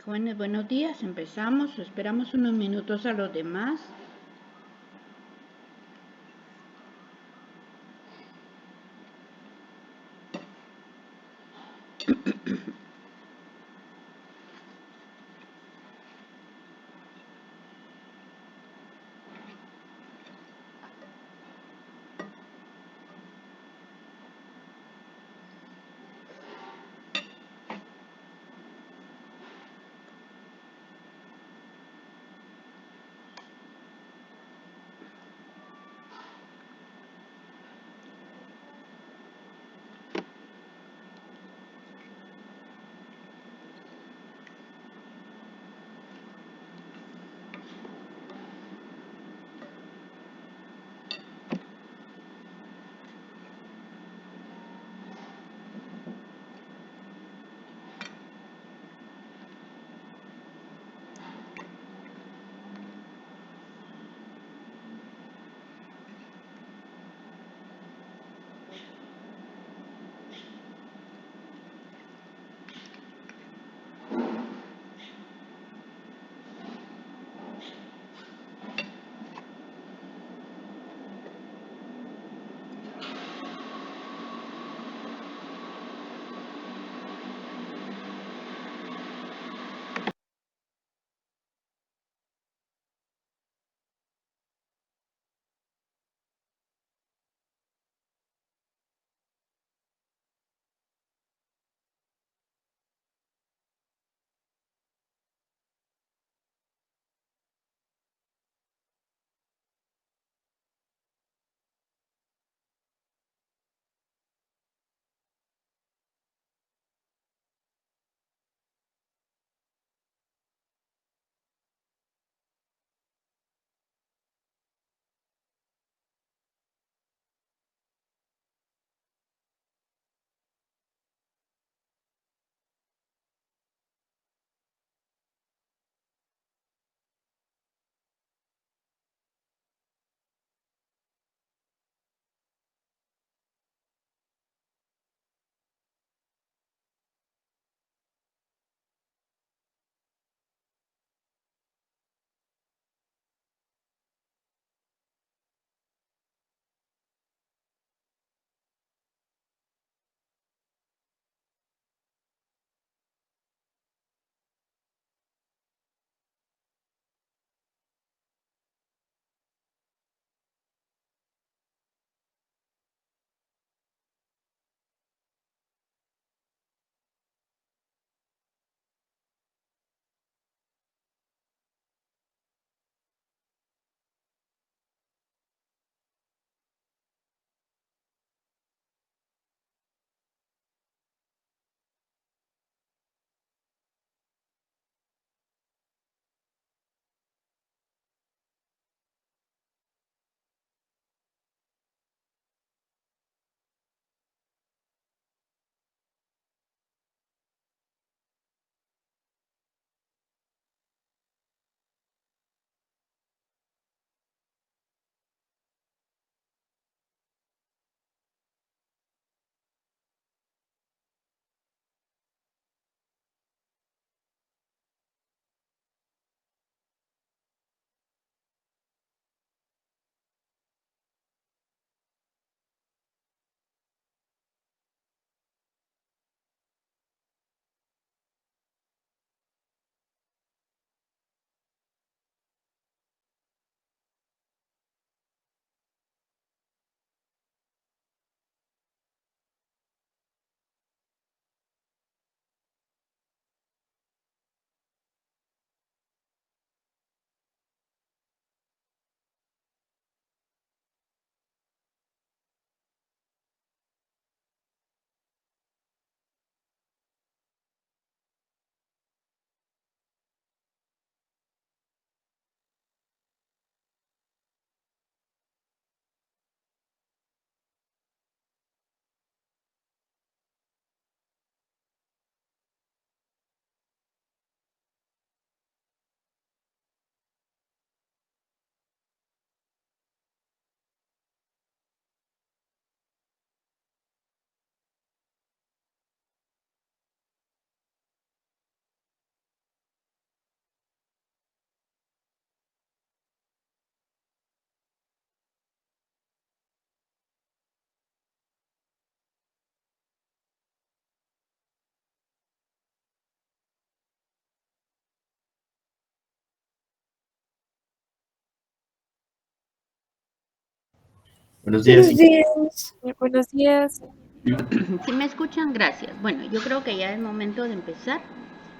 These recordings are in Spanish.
Jóvenes, buenos días. Empezamos o esperamos unos minutos a los demás. Buenos días. Buenos días. Buenos días. Si me escuchan, gracias. Bueno, yo creo que ya es momento de empezar.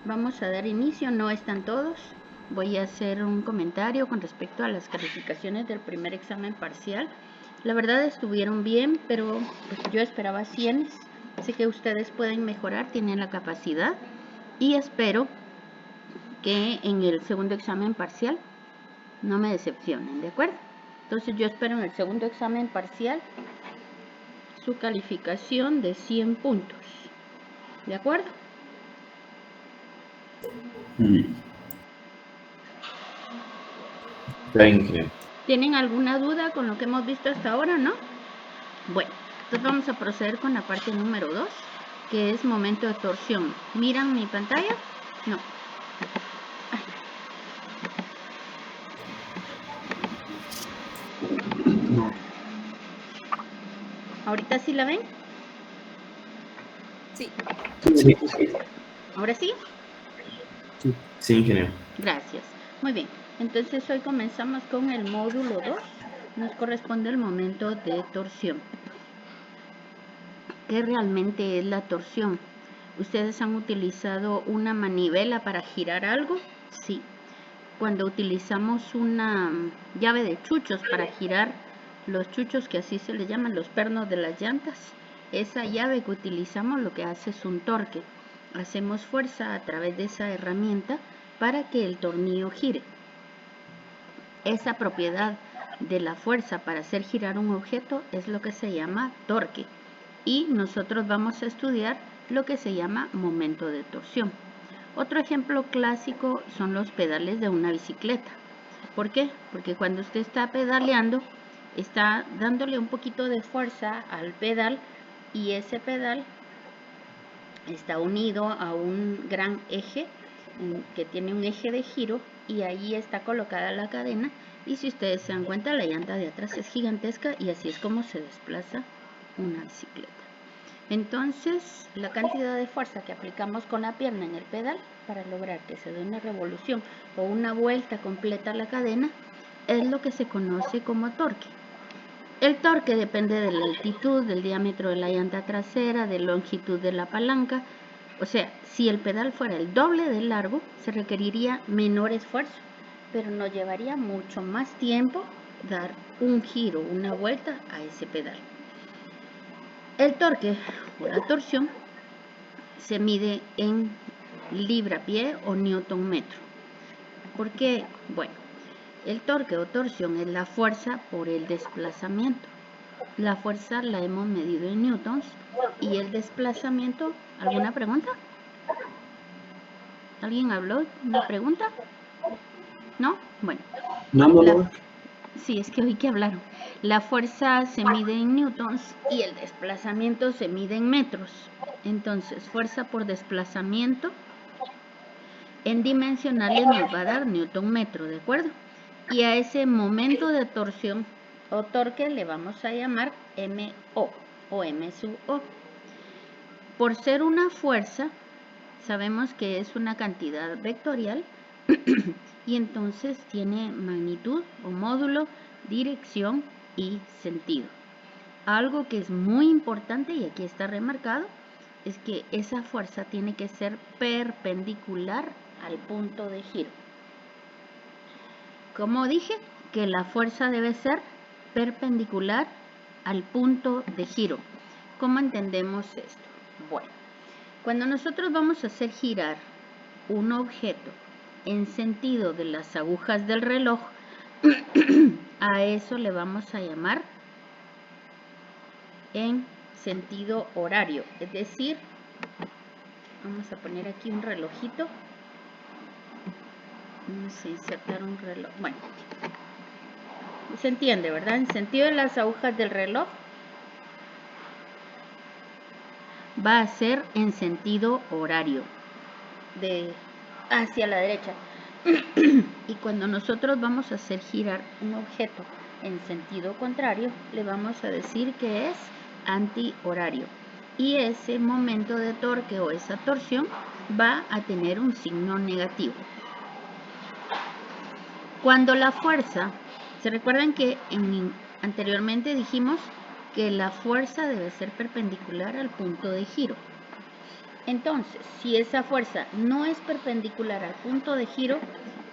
Vamos a dar inicio, no están todos. Voy a hacer un comentario con respecto a las calificaciones del primer examen parcial. La verdad estuvieron bien, pero pues, yo esperaba 100. Sé que ustedes pueden mejorar, tienen la capacidad. Y espero que en el segundo examen parcial no me decepcionen, ¿de acuerdo? Entonces yo espero en el segundo examen parcial su calificación de 100 puntos. ¿De acuerdo? ¿Tienen alguna duda con lo que hemos visto hasta ahora, no? Bueno, entonces vamos a proceder con la parte número 2, que es momento de torsión. ¿Miran mi pantalla? No. ¿Ahorita sí la ven? Sí. Sí, ¿Ahora sí? sí, ingeniero. Gracias. Muy bien. Entonces hoy comenzamos con el módulo 2. Nos corresponde el momento de torsión. ¿Qué realmente es la torsión? ¿Ustedes han utilizado una manivela para girar algo? Sí. Cuando utilizamos una llave de chuchos para girar los chuchos, que así se les llaman, los pernos de las llantas, esa llave que utilizamos lo que hace es un torque. Hacemos fuerza a través de esa herramienta para que el tornillo gire. Esa propiedad de la fuerza para hacer girar un objeto es lo que se llama torque. Y nosotros vamos a estudiar lo que se llama momento de torsión. Otro ejemplo clásico son los pedales de una bicicleta. ¿Por qué? Porque cuando usted está pedaleando, está dándole un poquito de fuerza al pedal y ese pedal está unido a un gran eje que tiene un eje de giro y ahí está colocada la cadena y si ustedes se dan cuenta la llanta de atrás es gigantesca y así es como se desplaza una bicicleta. Entonces la cantidad de fuerza que aplicamos con la pierna en el pedal para lograr que se dé una revolución o una vuelta completa a la cadena es lo que se conoce como torque. El torque depende de la altitud, del diámetro de la llanta trasera, de la longitud de la palanca. O sea, si el pedal fuera el doble de largo, se requeriría menor esfuerzo, pero nos llevaría mucho más tiempo dar un giro, una vuelta a ese pedal. El torque o la torsión se mide en libra-pie o newton-metro. ¿Por qué? Bueno, el torque o torsión es la fuerza por el desplazamiento. La fuerza la hemos medido en newtons y el desplazamiento, ¿alguna pregunta? ¿Alguien habló? ¿Una pregunta? ¿No? Bueno. No. Sí, es que oí que hablaron. La fuerza se mide en newtons y el desplazamiento se mide en metros. Entonces, fuerza por desplazamiento en dimensionales nos va a dar newton metro, ¿de acuerdo? Y a ese momento de torsión o torque le vamos a llamar MO o M sub O. Por ser una fuerza, sabemos que es una cantidad vectorial y entonces tiene magnitud o módulo, dirección y sentido. Algo que es muy importante y aquí está remarcado es que esa fuerza tiene que ser perpendicular al punto de giro. Como dije, que la fuerza debe ser perpendicular al punto de giro. ¿Cómo entendemos esto? Bueno, cuando nosotros vamos a hacer girar un objeto en sentido de las agujas del reloj, a eso le vamos a llamar en sentido horario. Es decir, vamos a poner aquí un relojito. Vamos a insertar un reloj. Bueno, se entiende, ¿verdad? En sentido de las agujas del reloj va a ser en sentido horario, de hacia la derecha. Y cuando nosotros vamos a hacer girar un objeto en sentido contrario, le vamos a decir que es antihorario. Y ese momento de torque o esa torsión va a tener un signo negativo. Cuando la fuerza, se recuerdan que en Anteriormente dijimos que la fuerza debe ser perpendicular al punto de giro. Entonces, si esa fuerza no es perpendicular al punto de giro,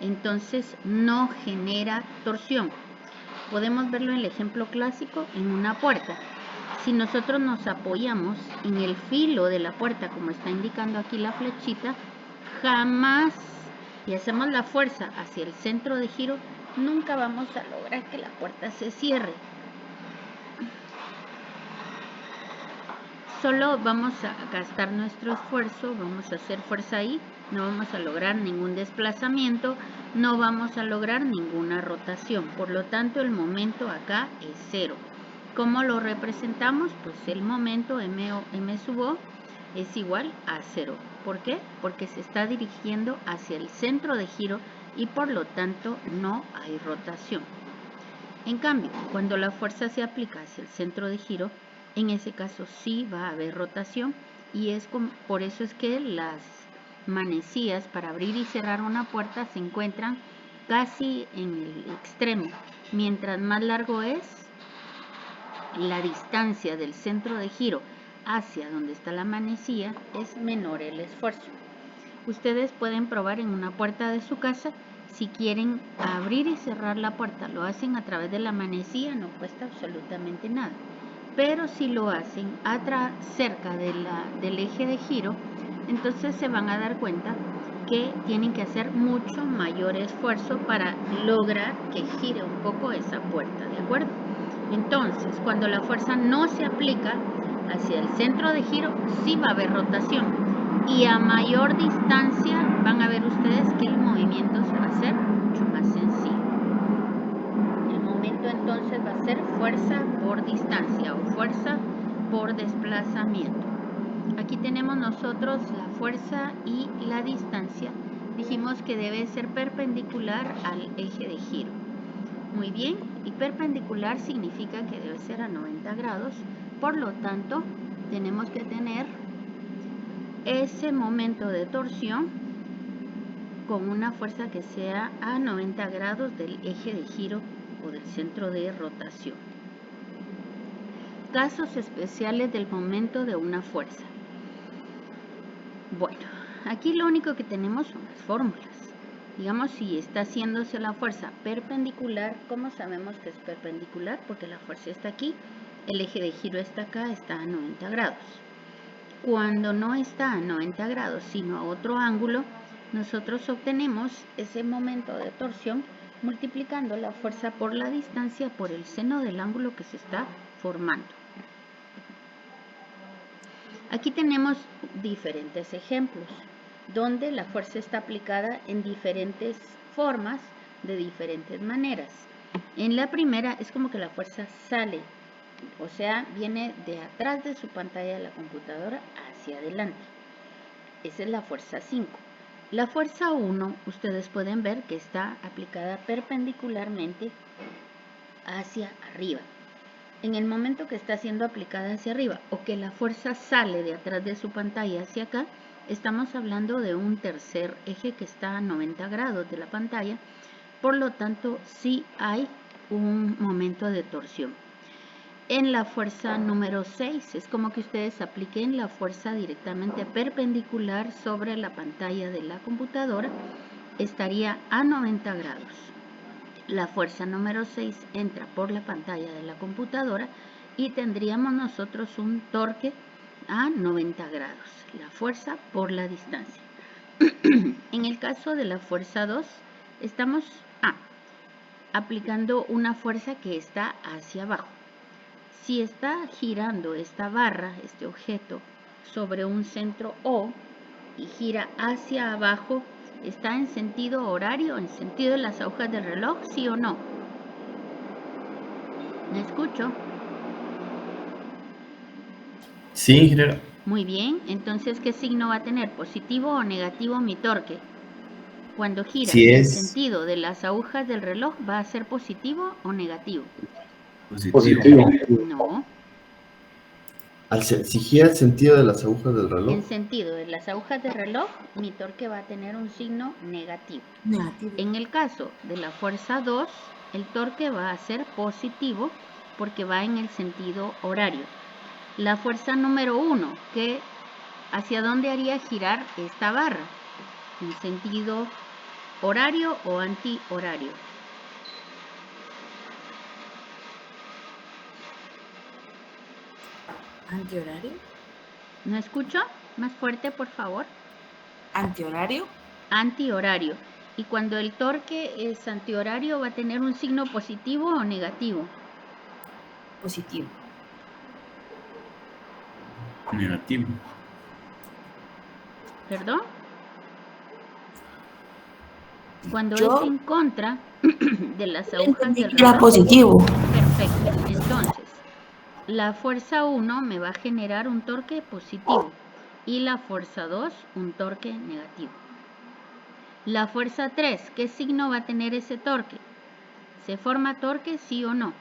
entonces no genera torsión. Podemos verlo en el ejemplo clásico en una puerta. Si nosotros nos apoyamos en el filo de la puerta, como está indicando aquí la flechita, jamás, y hacemos la fuerza hacia el centro de giro, nunca vamos a lograr que la puerta se cierre. Solo vamos a gastar nuestro esfuerzo, vamos a hacer fuerza ahí, no vamos a lograr ningún desplazamiento, no vamos a lograr ninguna rotación. Por lo tanto, el momento acá es 0. ¿Cómo lo representamos? Pues el momento M sub O es igual a 0. ¿Por qué? Porque se está dirigiendo hacia el centro de giro y por lo tanto no hay rotación. En cambio, cuando la fuerza se aplica hacia el centro de giro, en ese caso sí va a haber rotación y por eso es que las manecillas para abrir y cerrar una puerta se encuentran casi en el extremo. Mientras más largo es la distancia del centro de giro hacia donde está la manecilla, es menor el esfuerzo. Ustedes pueden probar en una puerta de su casa. Si quieren abrir y cerrar la puerta, lo hacen a través de la manecilla, no cuesta absolutamente nada. Pero si lo hacen cerca del eje de giro, entonces se van a dar cuenta que tienen que hacer mucho mayor esfuerzo para lograr que gire un poco esa puerta, ¿de acuerdo? Entonces, cuando la fuerza no se aplica hacia el centro de giro, sí va a haber rotación. Y a mayor distancia van a ver ustedes que el movimiento se va a hacer mucho más sencillo. El momento entonces va a ser fuerza por distancia o fuerza por desplazamiento. Aquí tenemos nosotros la fuerza y la distancia. Dijimos que debe ser perpendicular al eje de giro. Muy bien, y perpendicular significa que debe ser a 90 grados. Por lo tanto, tenemos que tener ese momento de torsión con una fuerza que sea a 90 grados del eje de giro o del centro de rotación. Casos especiales del momento de una fuerza. Bueno, aquí lo único que tenemos son las fórmulas. Digamos, si está haciéndose la fuerza perpendicular, ¿cómo sabemos que es perpendicular? Porque la fuerza está aquí, el eje de giro está acá, está a 90 grados. Cuando no está a 90 grados, sino a otro ángulo, nosotros obtenemos ese momento de torsión multiplicando la fuerza por la distancia por el seno del ángulo que se está formando. Aquí tenemos diferentes ejemplos donde la fuerza está aplicada en diferentes formas, de diferentes maneras. En la primera es como que la fuerza sale, o sea, viene de atrás de su pantalla de la computadora hacia adelante. Esa es la fuerza 5. La fuerza 1, ustedes pueden ver que está aplicada perpendicularmente hacia arriba. En el momento que está siendo aplicada hacia arriba o que la fuerza sale de atrás de su pantalla hacia acá, estamos hablando de un tercer eje que está a 90 grados de la pantalla. Por lo tanto, sí hay un momento de torsión. En la fuerza número 6 es como que ustedes apliquen la fuerza directamente perpendicular sobre la pantalla de la computadora, estaría a 90 grados. La fuerza número 6 entra por la pantalla de la computadora y tendríamos nosotros un torque a 90 grados, la fuerza por la distancia. En el caso de la fuerza 2, estamos aplicando una fuerza que está hacia abajo. Si está girando esta barra, este objeto, sobre un centro O y gira hacia abajo, ¿está en sentido horario, en sentido de las agujas del reloj, sí o no? ¿Me escucho? Sí, ingeniero. Muy bien, entonces, ¿qué signo va a tener? ¿Positivo o negativo mi torque? Cuando gira Si en es sentido de las agujas del reloj, ¿va a ser positivo o negativo? positivo. No. Si gira el sentido de las agujas del reloj. En sentido de las agujas del reloj, mi torque va a tener un signo negativo. En el caso de la fuerza 2, el torque va a ser positivo porque va en el sentido horario. La fuerza número 1, ¿hacia dónde haría girar esta barra? ¿En sentido horario o antihorario? ¿Antihorario? ¿No escucho? Más fuerte, por favor. ¿Antihorario? Antihorario. Y cuando el torque es antihorario, ¿va a tener un signo positivo o negativo? Positivo. Negativo. ¿Perdón? Cuando Yo es en contra de las agujas entendí del que era reloj. positivo. Perfecto. Entonces, la fuerza 1 me va a generar un torque positivo y la fuerza 2 un torque negativo. La fuerza 3, ¿qué signo va a tener ese torque? ¿Se forma torque, sí o no?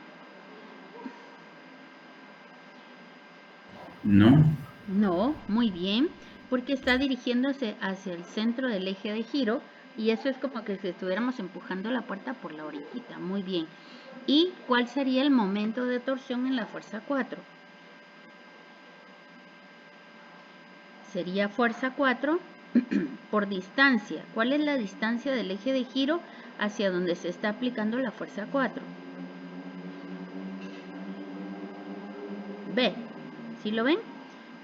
No. No, muy bien, porque está dirigiéndose hacia el centro del eje de giro y eso es como que si estuviéramos empujando la puerta por la orillita. Muy bien. ¿Y cuál sería el momento de torsión en la fuerza 4? Sería fuerza 4 por distancia. ¿Cuál es la distancia del eje de giro hacia donde se está aplicando la fuerza 4? B. ¿Sí lo ven?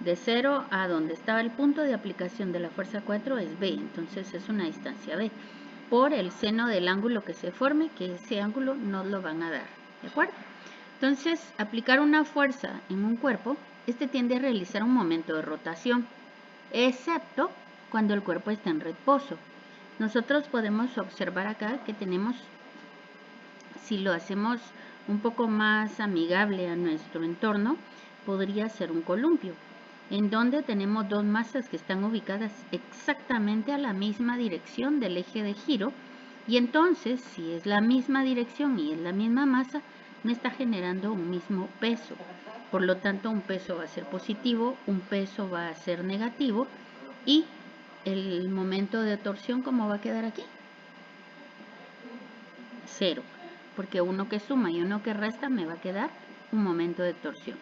De 0 a donde estaba el punto de aplicación de la fuerza 4 es B. Entonces es una distancia B. Por el seno del ángulo que se forme, que ese ángulo nos lo van a dar. ¿De acuerdo? Entonces, aplicar una fuerza en un cuerpo, este tiende a realizar un momento de rotación, excepto cuando el cuerpo está en reposo. Nosotros podemos observar acá que tenemos, si lo hacemos un poco más amigable a nuestro entorno, podría ser un columpio, en donde tenemos dos masas que están ubicadas exactamente a la misma dirección del eje de giro, y entonces, si es la misma dirección y es la misma masa, me está generando un mismo peso. Por lo tanto, un peso va a ser positivo, un peso va a ser negativo, y el momento de torsión, ¿cómo va a quedar aquí? 0, porque uno que suma y uno que resta me va a quedar un momento de torsión.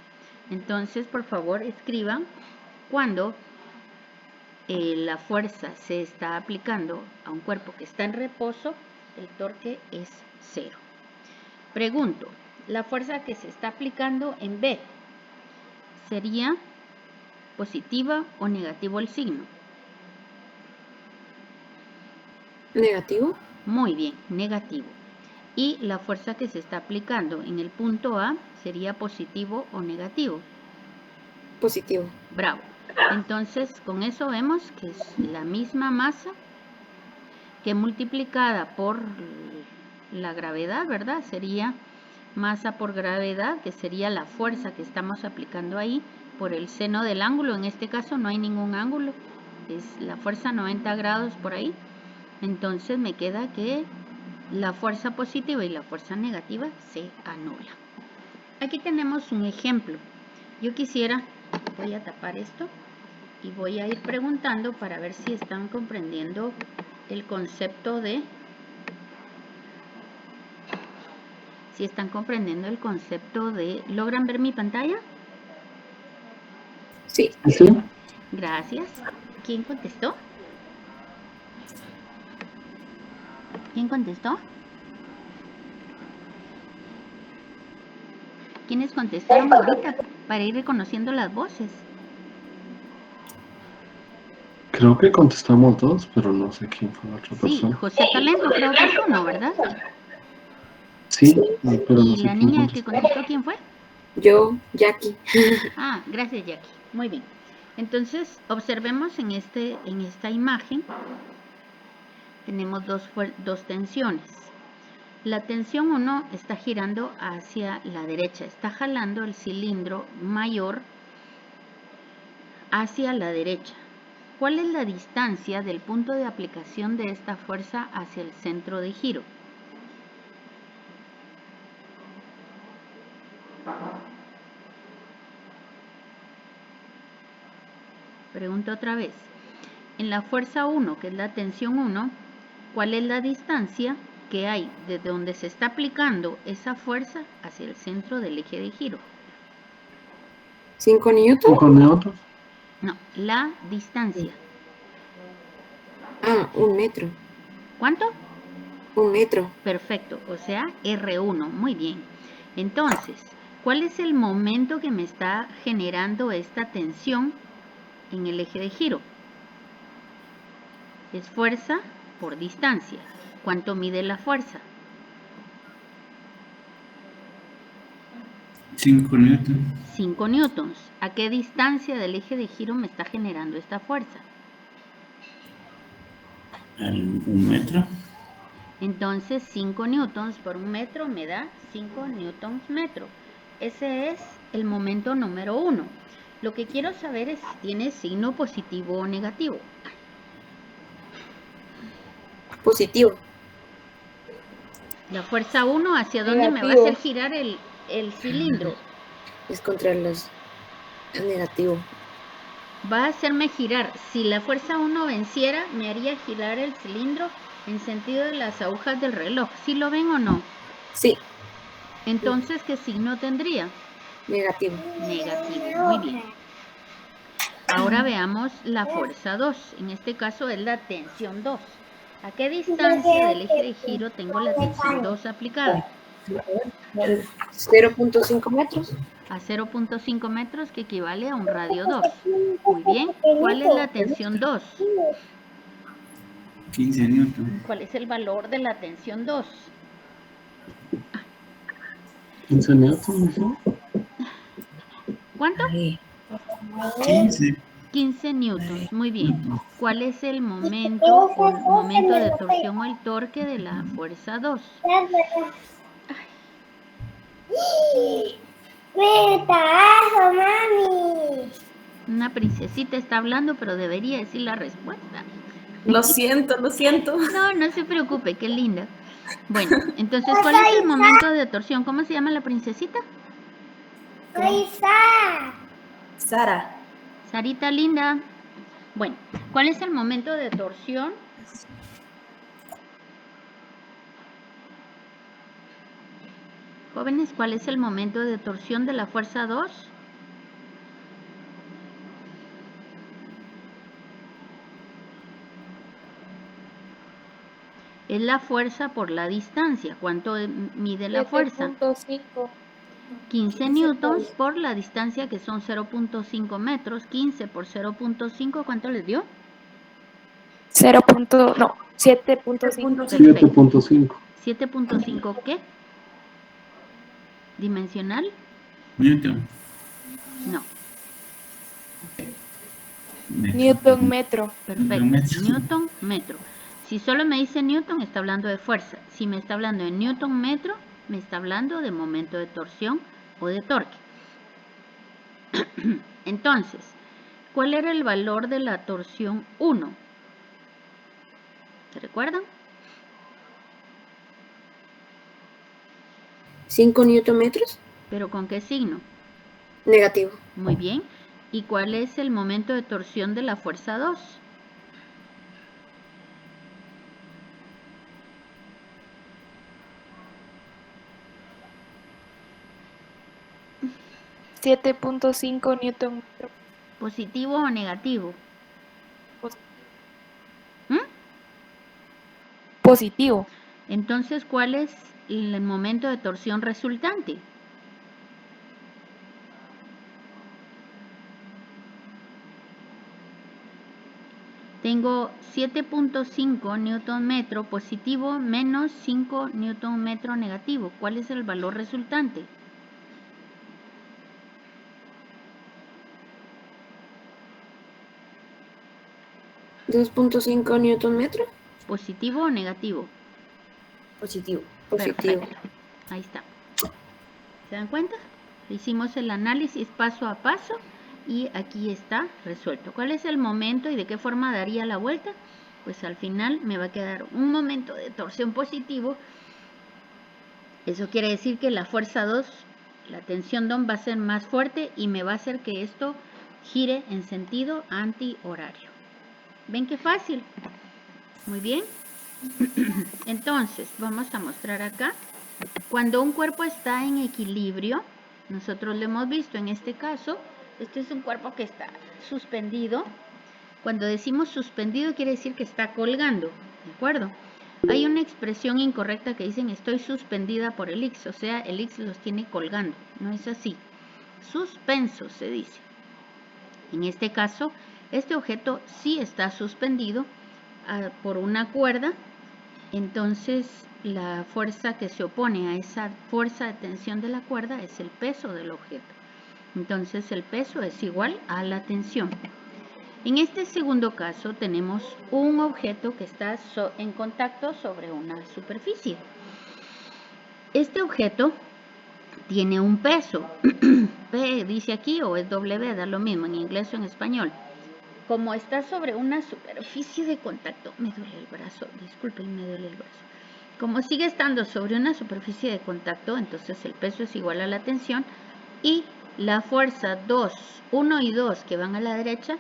Entonces, por favor, escriban cuando la fuerza se está aplicando a un cuerpo que está en reposo, el torque es 0. Pregunto, ¿la fuerza que se está aplicando en B sería positiva o negativo el signo? Negativo. Muy bien, negativo. Y la fuerza que se está aplicando en el punto A sería positivo o negativo. Positivo. Bravo. Entonces, con eso vemos que es la misma masa que multiplicada por la gravedad, ¿verdad? Sería masa por gravedad, que sería la fuerza que estamos aplicando ahí por el seno del ángulo. En este caso no hay ningún ángulo, es la fuerza 90 grados por ahí. Entonces me queda que la fuerza positiva y la fuerza negativa se anulan. Aquí tenemos un ejemplo. Yo quisiera, voy a tapar esto y voy a ir preguntando para ver si están comprendiendo el concepto de... ¿Logran ver mi pantalla? Sí. Gracias. ¿Quién contestó? ¿Quién contestó? ¿Quiénes contestaron ahorita para ir reconociendo las voces? Creo que contestamos dos, pero no sé quién fue la otra Sí, persona. José Talento creo que es uno, ¿verdad? Sí, pero no ¿Y sé la quién niña que contestó. contestó quién fue? Yo, Jackie. Ah, gracias Jackie. Muy bien. Entonces, observemos en esta imagen, tenemos dos tensiones. La tensión 1 está girando hacia la derecha, está jalando el cilindro mayor hacia la derecha. ¿Cuál es la distancia del punto de aplicación de esta fuerza hacia el centro de giro? Pregunto otra vez. En la fuerza 1, que es la tensión 1, ¿cuál es la distancia que hay desde donde se está aplicando esa fuerza hacia el centro del eje de giro? 5 newton. 5 newtons. No, la distancia. Ah, 1 metro. ¿Cuánto? 1 metro. Perfecto, o sea, R1, muy bien. Entonces, ¿cuál es el momento que me está generando esta tensión en el eje de giro? Es fuerza por distancia. ¿Cuánto mide la fuerza? 5 newtons. 5 newtons. ¿A qué distancia del eje de giro me está generando esta fuerza? ¿Un metro? Entonces 5 newtons por 1 metro me da 5 newtons metro. Ese es el momento número 1. Lo que quiero saber es si tiene signo positivo o negativo. Positivo. La fuerza 1, ¿hacia dónde me va a hacer girar el cilindro? Es contra los... Es negativo. Va a hacerme girar. Si la fuerza 1 venciera, me haría girar el cilindro en sentido de las agujas del reloj. ¿Sí lo ven o no? Sí, Entonces, ¿qué signo tendría? negativo. Negativo. Muy bien. Ahora veamos la fuerza 2. En este caso es la tensión 2. ¿A qué distancia del eje de giro tengo la tensión 2 aplicada? 0.5 metros. A 0.5 metros, que equivale a un radio 2. Muy bien. ¿Cuál es la tensión 2? 15 newtons. ¿Cuál es el valor de la tensión 2? 15 newtons, ¿no? ¿Cuánto? 15. 15 newtons. Muy bien. ¿Cuál es el momento de torsión o el torque de la fuerza 2? Mami. Una princesita está hablando, pero debería decir la respuesta. Lo siento, lo siento. No, no se preocupe, qué linda. Bueno, entonces, ¿cuál es el momento de torsión? ¿Cómo se llama la princesita? Soy Sara. Sara. Sarita linda. Bueno, ¿cuál es el momento de torsión? Jóvenes, ¿cuál es el momento de torsión de la fuerza 2? Es la fuerza por la distancia. ¿Cuánto mide la fuerza? 7.5. 15 newtons por la distancia, que son 0.5 metros. 15 por 0.5, ¿cuánto les dio? 7.5. 7.5. 7.5 ¿qué? ¿Dimensional? Newton. No. Newton metro. Perfecto. Metro. Newton metro. Si solo me dice newton, está hablando de fuerza. Si me está hablando de newton metro, me está hablando de momento de torsión o de torque. Entonces, ¿cuál era el valor de la torsión 1? ¿Se recuerdan? 5 newton metros. ¿Pero con qué signo? Negativo. Muy bien. ¿Y cuál es el momento de torsión de la fuerza 2? $7.5 Newton metro. ¿Positivo o negativo? Positivo. Entonces, ¿cuál es el momento de torsión resultante? Tengo 7.5 newton metro positivo menos 5 newton metro negativo. ¿Cuál es el valor resultante? ¿2.5 newton metro? ¿Positivo o negativo? Positivo. Positivo. Perfecto. Ahí está. ¿Se dan cuenta? Hicimos el análisis paso a paso y aquí está resuelto. ¿Cuál es el momento y de qué forma daría la vuelta? Pues al final me va a quedar un momento de torsión positivo. Eso quiere decir que la fuerza 2, la tensión 2 va a ser más fuerte y me va a hacer que esto gire en sentido antihorario. ¿Ven qué fácil? Muy bien. Entonces, vamos a mostrar acá. Cuando un cuerpo está en equilibrio, nosotros lo hemos visto en este caso, este es un cuerpo que está suspendido. Cuando decimos suspendido quiere decir que está colgando, ¿de acuerdo? Hay una expresión incorrecta que dicen estoy suspendida por el X, o sea, el X los tiene colgando, no es así. Suspenso se dice. En este caso, este objeto sí está suspendido por una cuerda, entonces la fuerza que se opone a esa fuerza de tensión de la cuerda es el peso del objeto. Entonces el peso es igual a la tensión. En este segundo caso tenemos un objeto que está en contacto sobre una superficie. Este objeto tiene un peso, P dice aquí o es W, da lo mismo en inglés o en español. Como está sobre una superficie de contacto, me duele el brazo, disculpen, me duele el brazo. Como sigue estando sobre una superficie de contacto, entonces el peso es igual a la tensión y la fuerza 1 y 2 que van a la derecha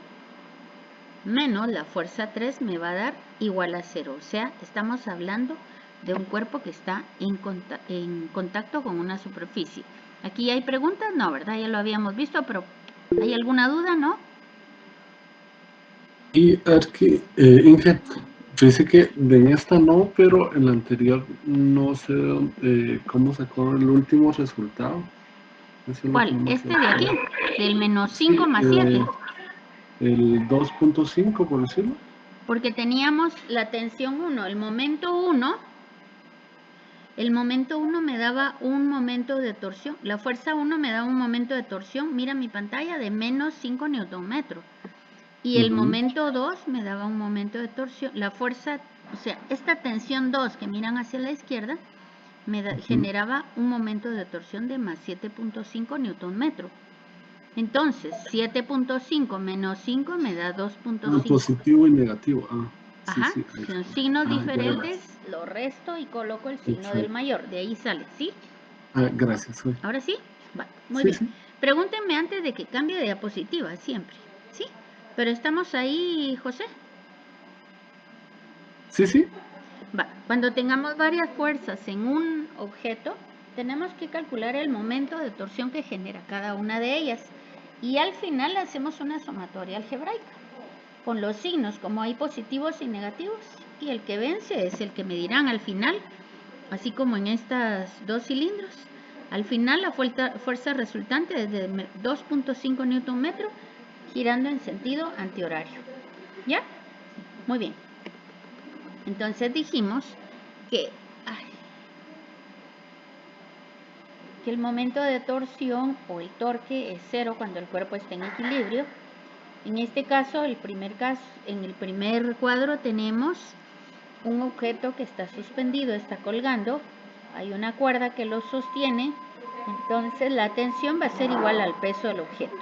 menos la fuerza 3 me va a dar igual a 0. O sea, estamos hablando de un cuerpo que está en contacto con una superficie. ¿Aquí hay preguntas? No, ¿verdad? Ya lo habíamos visto, pero ¿hay alguna duda? ¿No? Y aquí, Inge, dice que en esta no, pero en la anterior no sé cómo sacó el último resultado. Eso es lo que ¿Cuál? no me Este de aquí, acuerdo. del menos Sí, 5 más 7. el 2.5, por decirlo. Porque teníamos la tensión 1, el momento 1 me daba un momento de torsión, la fuerza 1 me daba un momento de torsión, mira mi pantalla, de menos 5 Nm. Y el momento 2 me daba un momento de torsión, la fuerza, o sea, esta tensión 2 que miran hacia la izquierda, generaba un momento de torsión de más 7.5 Nm. Entonces, 7.5 menos 5 me da 2.5. Positivo y negativo. Sí, Ajá, sí. Ahí son está. signos Ya, diferentes, lo resto y coloco el signo del mayor. De ahí sale, ¿sí? gracias. Ahora sí, va, muy Sí, bien. sí. Pregúntenme antes de que cambie de diapositiva, siempre, ¿sí? Pero estamos ahí, José. Sí, sí. Va, cuando tengamos varias fuerzas en un objeto, tenemos que calcular el momento de torsión que genera cada una de ellas. Y al final hacemos una sumatoria algebraica, con los signos, como hay positivos y negativos, y el que vence es el que medirán al final, así como en estas dos cilindros. Al final la fuerza resultante es de 2.5 Nm girando en sentido antihorario. ¿Ya? Muy bien. Entonces dijimos que el momento de torsión o el torque es 0 cuando el cuerpo está en equilibrio. En este caso, en el primer cuadro tenemos un objeto que está suspendido, está colgando, hay una cuerda que lo sostiene, entonces la tensión va a ser igual al peso del objeto.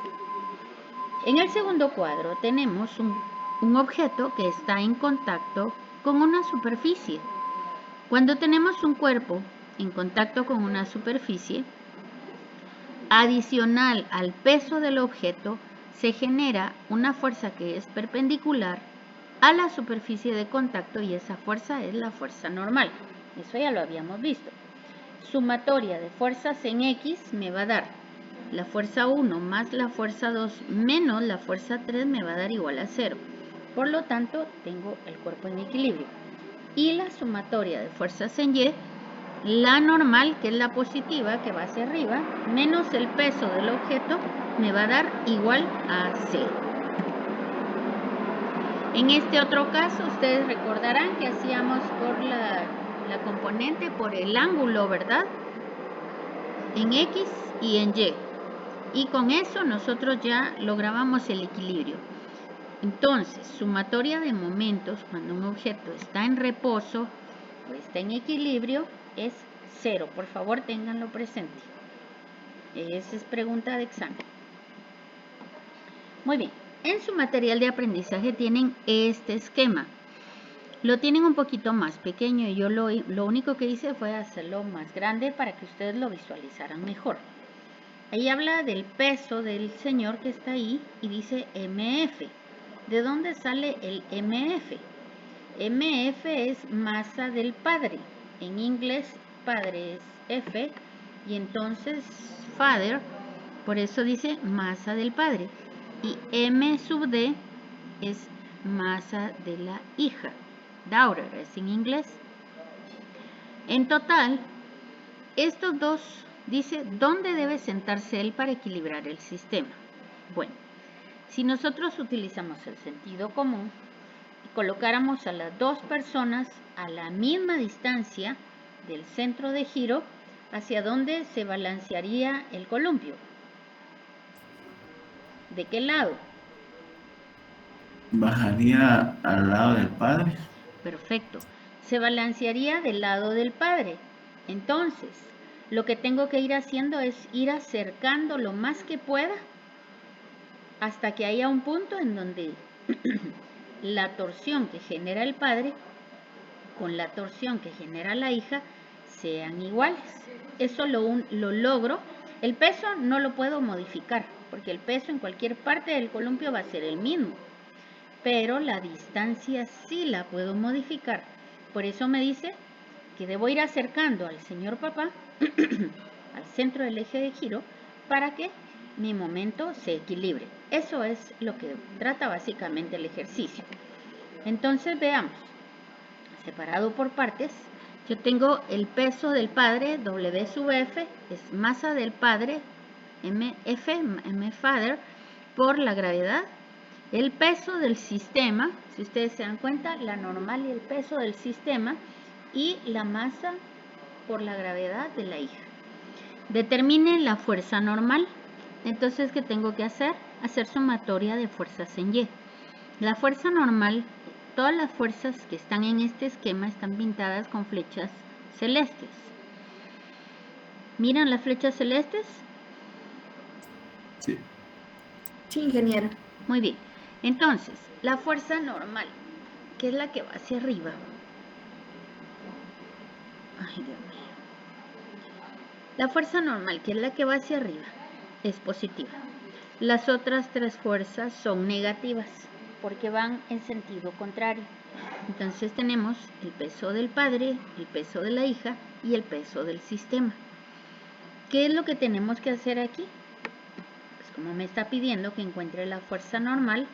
En el segundo cuadro tenemos un objeto que está en contacto con una superficie. Cuando tenemos un cuerpo en contacto con una superficie, adicional al peso del objeto, se genera una fuerza que es perpendicular a la superficie de contacto y esa fuerza es la fuerza normal. Eso ya lo habíamos visto. Sumatoria de fuerzas en X me va a dar la fuerza 1 más la fuerza 2 menos la fuerza 3 me va a dar igual a 0. Por lo tanto, tengo el cuerpo en equilibrio. Y la sumatoria de fuerzas en Y, la normal, que es la positiva, que va hacia arriba, menos el peso del objeto, me va a dar igual a 0. En este otro caso, ustedes recordarán que hacíamos por la componente por el ángulo, ¿verdad? En X y en Y. Y con eso nosotros ya lográbamos el equilibrio. Entonces, sumatoria de momentos cuando un objeto está en reposo o está en equilibrio es 0. Por favor, ténganlo presente. Esa es pregunta de examen. Muy bien. En su material de aprendizaje tienen este esquema. Lo tienen un poquito más pequeño y yo lo único que hice fue hacerlo más grande para que ustedes lo visualizaran mejor. Ahí habla del peso del señor que está ahí y dice MF. ¿De dónde sale el MF? MF es masa del padre. En inglés, padre es F, y entonces father, por eso dice masa del padre. Y M sub D es masa de la hija. Daughter es en inglés. En total, estos dos, dice, ¿dónde debe sentarse él para equilibrar el sistema? Bueno, si nosotros utilizamos el sentido común y colocáramos a las dos personas a la misma distancia del centro de giro, ¿hacia dónde se balancearía el columpio? ¿De qué lado? Bajaría al lado del padre. Perfecto. Se balancearía del lado del padre. Entonces, lo que tengo que ir haciendo es ir acercando lo más que pueda hasta que haya un punto en donde la torsión que genera el padre con la torsión que genera la hija sean iguales. Eso lo logro. El peso no lo puedo modificar, porque el peso en cualquier parte del columpio va a ser el mismo. Pero la distancia sí la puedo modificar. Por eso me dice que debo ir acercando al señor papá al centro del eje de giro para que mi momento se equilibre. Eso es lo que trata básicamente el ejercicio. Entonces veamos, separado por partes, yo tengo el peso del padre, W sub F, es masa del padre, MF, M father, por la gravedad. El peso del sistema, si ustedes se dan cuenta, la normal y el peso del sistema, y la masa por la gravedad de la hija. Determine la fuerza normal. Entonces, ¿qué tengo que hacer? Hacer sumatoria de fuerzas en Y. La fuerza normal, todas las fuerzas que están en este esquema están pintadas con flechas celestes. ¿Miran las flechas celestes? Sí. Sí, ingeniera. Muy bien. Entonces, la fuerza normal, que es la que va hacia arriba. Ay, Dios mío. La fuerza normal, que es la que va hacia arriba, es positiva. Las otras tres fuerzas son negativas, porque van en sentido contrario. Entonces tenemos el peso del padre, el peso de la hija y el peso del sistema. ¿Qué es lo que tenemos que hacer aquí? Pues como me está pidiendo que encuentre la fuerza normal,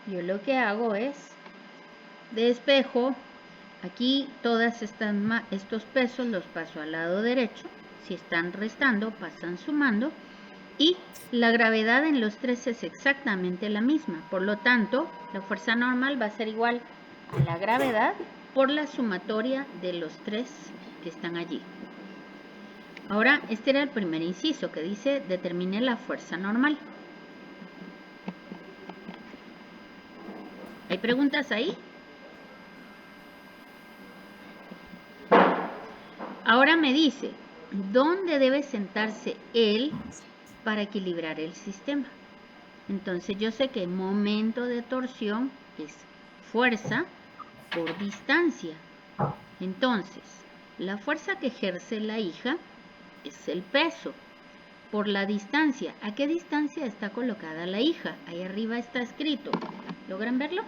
yo lo que hago es despejo. Aquí todas estos pesos los paso al lado derecho. Si están restando, pasan sumando. Y la gravedad en los tres es exactamente la misma. Por lo tanto, la fuerza normal va a ser igual a la gravedad por la sumatoria de los tres que están allí. Ahora, este era el primer inciso que dice determine la fuerza normal. ¿Hay preguntas ahí? Ahora me dice, ¿dónde debe sentarse él para equilibrar el sistema? Entonces yo sé que momento de torsión es fuerza por distancia. Entonces, la fuerza que ejerce la hija es el peso por la distancia. ¿A qué distancia está colocada la hija? Ahí arriba está escrito. ¿Logran verlo?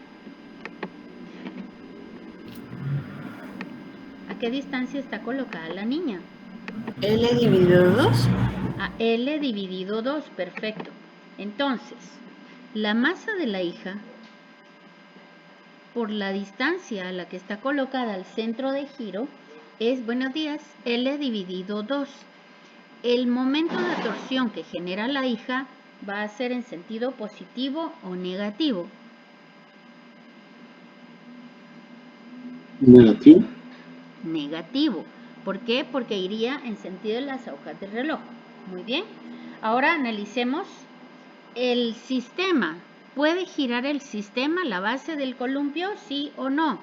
¿A qué distancia está colocada la niña? L dividido 2. A L dividido 2, perfecto. Entonces, la masa de la hija, por la distancia a la que está colocada al centro de giro, es, buenos días, L dividido 2. El momento de torsión que genera la hija va a ser en sentido positivo o negativo. Negativo. Negativo. ¿Por qué? Porque iría en sentido de las agujas del reloj. Muy bien. Ahora analicemos el sistema. ¿Puede girar el sistema, la base del columpio, sí o no?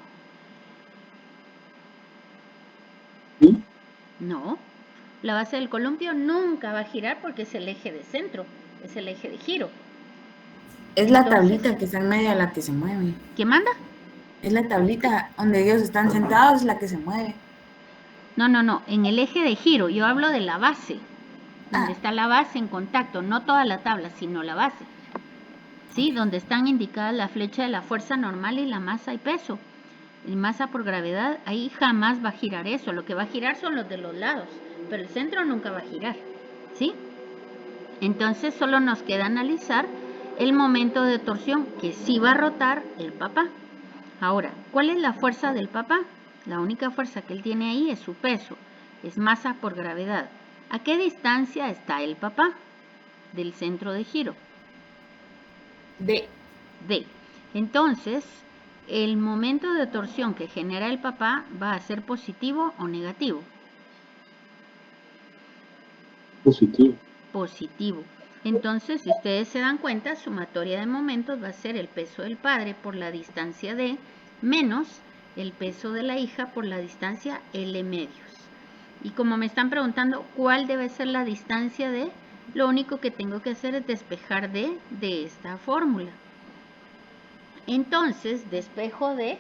¿Sí? No. La base del columpio nunca va a girar porque es el eje de centro, es el eje de giro. Es la Entonces, tablita que está en medio la que se mueve. ¿Quién manda? Es la tablita donde ellos están sentados la que se mueve. No. En el eje de giro. Yo hablo de la base. Donde Ah. está la base en contacto. No toda la tabla, sino la base. ¿Sí? Donde están indicadas la flecha de la fuerza normal y la masa y peso. masa por gravedad, ahí jamás va a girar eso. Lo que va a girar son los de los lados, pero el centro nunca va a girar, ¿sí? Entonces solo nos queda analizar el momento de torsión que sí va a rotar el papá. Ahora, ¿cuál es la fuerza del papá? La única fuerza que él tiene ahí es su peso, es masa por gravedad. ¿A qué distancia está el papá del centro de giro? D. D. Entonces, el momento de torsión que genera el papá va a ser positivo o negativo. Positivo. Positivo. Entonces, si ustedes se dan cuenta, sumatoria de momentos va a ser el peso del padre por la distancia D menos el peso de la hija por la distancia L medios. Y como me están preguntando cuál debe ser la distancia D, lo único que tengo que hacer es despejar D de esta fórmula. Entonces, despejo D,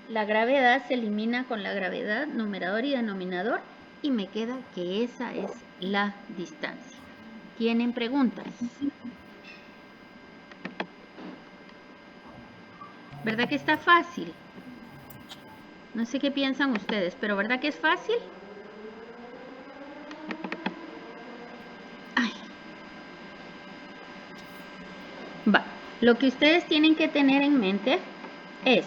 la gravedad se elimina con la gravedad, numerador y denominador, y me queda que esa es la distancia. ¿Tienen preguntas? ¿Verdad que está fácil? No sé qué piensan ustedes, pero ¿verdad que es fácil? Ay. Va. Lo que ustedes tienen que tener en mente es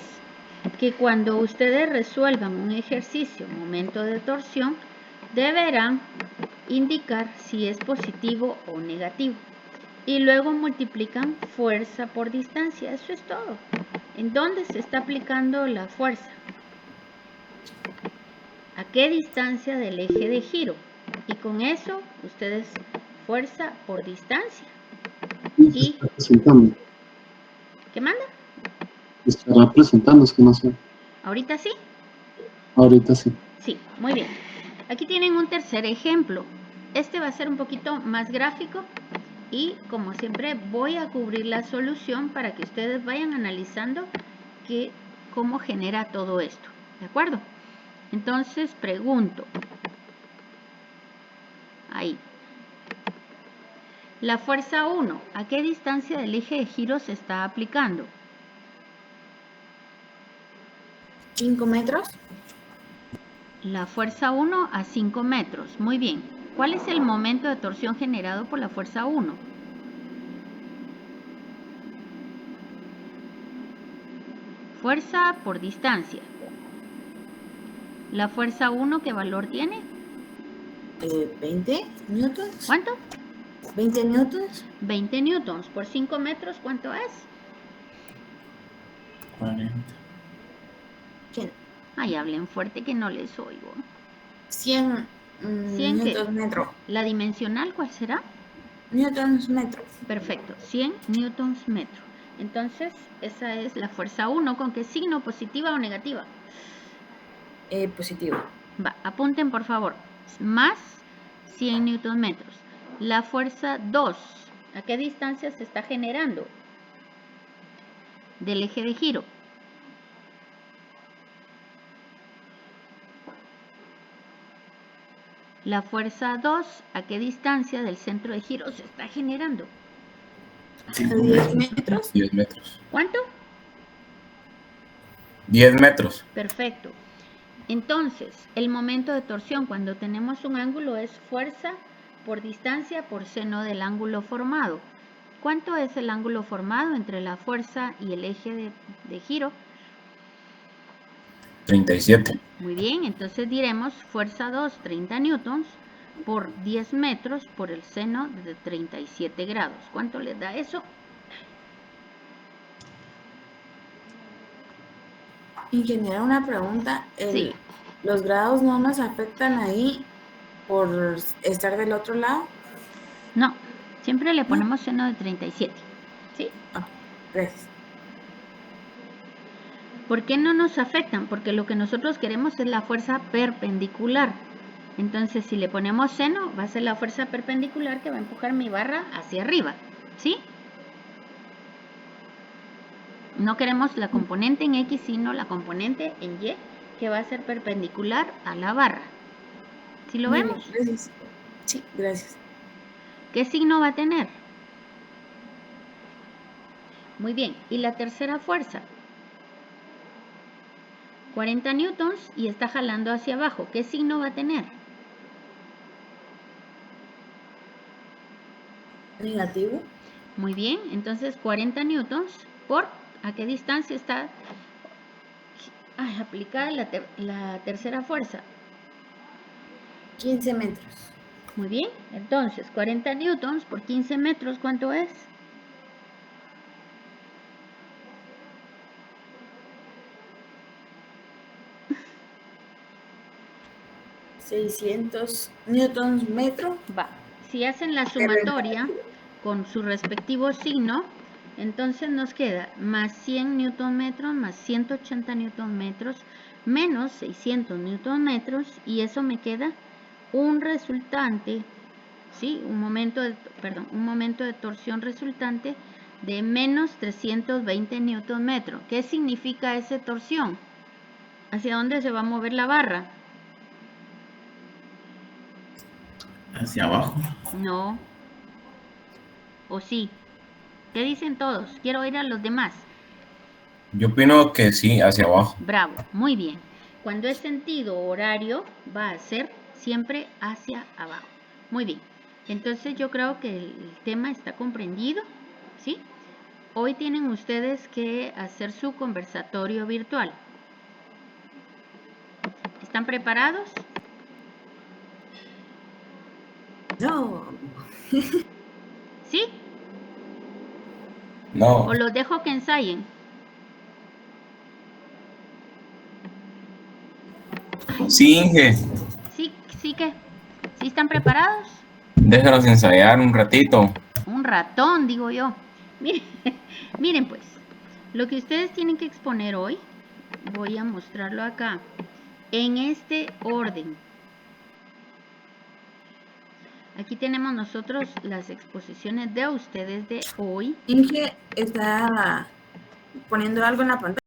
que cuando ustedes resuelvan un ejercicio, momento de torsión, deberán indicar si es positivo o negativo. Y luego multiplican fuerza por distancia. Eso es todo. ¿En dónde se está aplicando la fuerza? ¿A qué distancia del eje de giro? Y con eso, ustedes fuerza por distancia. Y está presentando. ¿Qué manda? Estará presentando, es que no sé. ¿Ahorita sí? Ahorita sí. Sí, muy bien. Aquí tienen un tercer ejemplo. Este va a ser un poquito más gráfico y como siempre voy a cubrir la solución para que ustedes vayan analizando cómo genera todo esto. ¿De acuerdo? Entonces pregunto. Ahí. La fuerza 1, ¿a qué distancia del eje de giro se está aplicando? 5 metros. La fuerza 1 a 5 metros. Muy bien. ¿Cuál es el momento de torsión generado por la fuerza 1? Fuerza por distancia. ¿La fuerza 1 qué valor tiene? 20 newtons. ¿Cuánto? 20 newtons. 20 newtons. ¿Por 5 metros cuánto es? 40. ¿Quién? Ay, hablen fuerte que no les oigo. 100 ¿100 qué? newtons metro. ¿La dimensional cuál será? Newtons metro. Perfecto, 100 newtons metro. Entonces, esa es la fuerza 1. ¿Con qué signo? ¿Positiva o negativa? Positivo. Va, apunten por favor. Más 100 newton metros. La fuerza 2, ¿a qué distancia se está generando? Del eje de giro. La fuerza 2, ¿a qué distancia del centro de giro se está generando? 10 metros. 10 metros. ¿Cuánto? 10 metros. Perfecto. Entonces, el momento de torsión cuando tenemos un ángulo es fuerza por distancia por seno del ángulo formado. ¿Cuánto es el ángulo formado entre la fuerza y el eje de giro? 37. Muy bien, entonces diremos fuerza 2, 30 newtons, por 10 metros por el seno de 37 grados. ¿Cuánto les da eso? Ingeniero, una pregunta. Sí. ¿Los grados no nos afectan ahí por estar del otro lado? No, siempre le ponemos seno de 37. ¿Sí? Ah, gracias. ¿Por qué no nos afectan? Porque lo que nosotros queremos es la fuerza perpendicular. Entonces, si le ponemos seno, va a ser la fuerza perpendicular que va a empujar mi barra hacia arriba. ¿Sí? No queremos la componente en X, sino la componente en Y, que va a ser perpendicular a la barra. ¿Sí lo Muy vemos? bien, gracias. Sí, gracias. ¿Qué signo va a tener? Muy bien. ¿Y la tercera fuerza? 40 newtons y está jalando hacia abajo. ¿Qué signo va a tener? Negativo. Muy bien, entonces 40 newtons por ¿a qué distancia está aplicada la tercera fuerza? 15 metros. Muy bien, entonces 40 newtons por 15 metros, ¿cuánto es? 600 newtons metro. Va, si hacen la sumatoria con su respectivo signo, entonces nos queda más 100 newton metros, más 180 newton metros, menos 600 newton metros, y eso me queda un resultante, ¿sí? Un momento de torsión resultante de menos 320 newton metros. ¿Qué significa esa torsión? ¿Hacia dónde se va a mover la barra? Hacia abajo. No. ¿O sí? ¿Qué dicen todos? Quiero oír a los demás. Yo opino que sí, hacia abajo. Bravo, muy bien. Cuando es sentido horario, va a ser siempre hacia abajo. Muy bien. Entonces yo creo que el tema está comprendido, ¿sí? Hoy tienen ustedes que hacer su conversatorio virtual. ¿Están preparados? No. ¿Sí? No, ¿O los dejo que ensayen? sí, Inge, ¿Sí que? ¿Sí están preparados? déjanos ensayar un ratito. Un ratón, digo yo. Miren, miren pues, lo que ustedes tienen que exponer hoy, voy a mostrarlo acá, en este orden. Aquí tenemos nosotros las exposiciones de ustedes de hoy. Inge está poniendo algo en la pantalla.